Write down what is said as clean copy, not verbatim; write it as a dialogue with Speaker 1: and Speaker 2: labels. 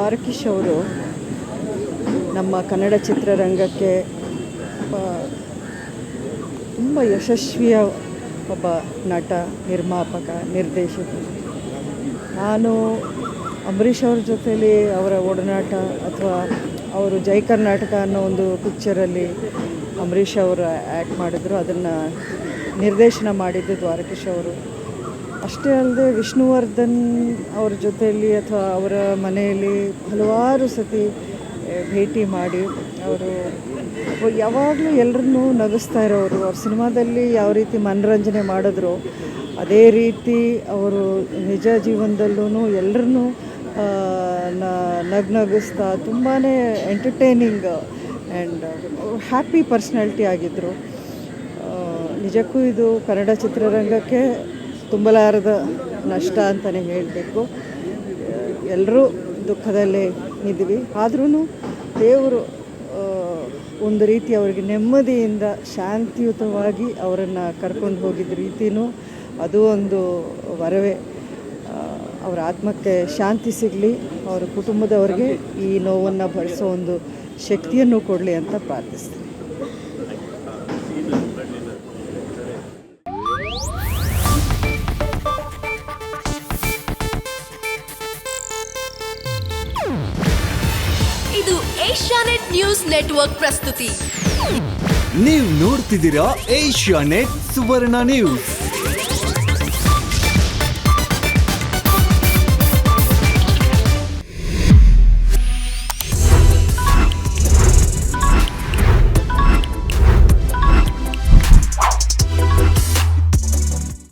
Speaker 1: ದ್ವಾರಕೀಶ್ ಅವರು ನಮ್ಮ ಕನ್ನಡ ಚಿತ್ರರಂಗಕ್ಕೆ ತುಂಬ ಯಶಸ್ವಿಯ ಒಬ್ಬ ನಟ, ನಿರ್ಮಾಪಕ, ನಿರ್ದೇಶಕ. ನಾನು ಅಂಬರೀಷ್ ಅವ್ರ ಜೊತೇಲಿ ಅವರ ಒಡನಾಟ ಅಥವಾ ಅವರು ಜೈ ಕರ್ನಾಟಕ ಅನ್ನೋ ಒಂದು ಪಿಕ್ಚರಲ್ಲಿ ಅಂಬರೀಷ್ ಅವರು ಆ್ಯಕ್ಟ್ ಮಾಡಿದ್ರು. ಅದನ್ನು ನಿರ್ದೇಶನ ಮಾಡಿದ್ದು ದ್ವಾರಕೀಶ್ ಅವರು. ಅಷ್ಟೇ ಅಲ್ಲದೆ ವಿಷ್ಣುವರ್ಧನ್ ಅವ್ರ ಜೊತೆಯಲ್ಲಿ ಅಥವಾ ಅವರ ಮನೆಯಲ್ಲಿ ಹಲವಾರು ಸತಿ ಭೇಟಿ ಮಾಡಿ ಅವರು ಯಾವಾಗಲೂ ಎಲ್ಲರನ್ನೂ ನಗಿಸ್ತಾ ಇರೋರು. ಅವ್ರ ಸಿನಿಮಾದಲ್ಲಿ ಯಾವ ರೀತಿ ಮನರಂಜನೆ ಮಾಡಿದ್ರು ಅದೇ ರೀತಿ ಅವರು ನಿಜ ಜೀವನದಲ್ಲೂ ಎಲ್ಲರನ್ನೂ ನಗಿಸ್ತಾ ತುಂಬಾ ಎಂಟರ್ಟೈನಿಂಗ್ ಆ್ಯಂಡ್ ಹ್ಯಾಪಿ ಪರ್ಸ್ನಾಲಿಟಿ ಆಗಿದ್ದರು. ನಿಜಕ್ಕೂ ಇದು ಕನ್ನಡ ಚಿತ್ರರಂಗಕ್ಕೆ ತುಂಬಲಾರದ ನಷ್ಟ ಅಂತಲೇ ಹೇಳಬೇಕು. ಎಲ್ಲರೂ ದುಃಖದಲ್ಲೇ ಇದ್ವಿ. ಆದ್ರೂ ದೇವರು ಒಂದು ರೀತಿ ಅವರಿಗೆ ನೆಮ್ಮದಿಯಿಂದ ಶಾಂತಿಯುತವಾಗಿ ಅವರನ್ನು ಕರ್ಕೊಂಡು ಹೋಗಿದ್ದ ರೀತಿಯೂ ಅದು ಒಂದು ವರವೇ. ಅವರ ಆತ್ಮಕ್ಕೆ ಶಾಂತಿ ಸಿಗಲಿ, ಅವರ ಕುಟುಂಬದವರಿಗೆ ಈ ನೋವನ್ನು ಭರಿಸೋ ಒಂದು ಶಕ್ತಿಯನ್ನು ಕೊಡಲಿ ಅಂತ ಪ್ರಾರ್ಥಿಸ್ತೀನಿ.
Speaker 2: ಇದು ಏಷ್ಯಾನೆಟ್ ನ್ಯೂಸ್ ನೆಟ್ವರ್ಕ್ ಪ್ರಸ್ತುತಿ.
Speaker 3: ನೀವು ನೋಡ್ತಿದ್ದೀರಾ ಏಷ್ಯಾನೆಟ್ ಸುವರ್ಣ ನ್ಯೂಸ್.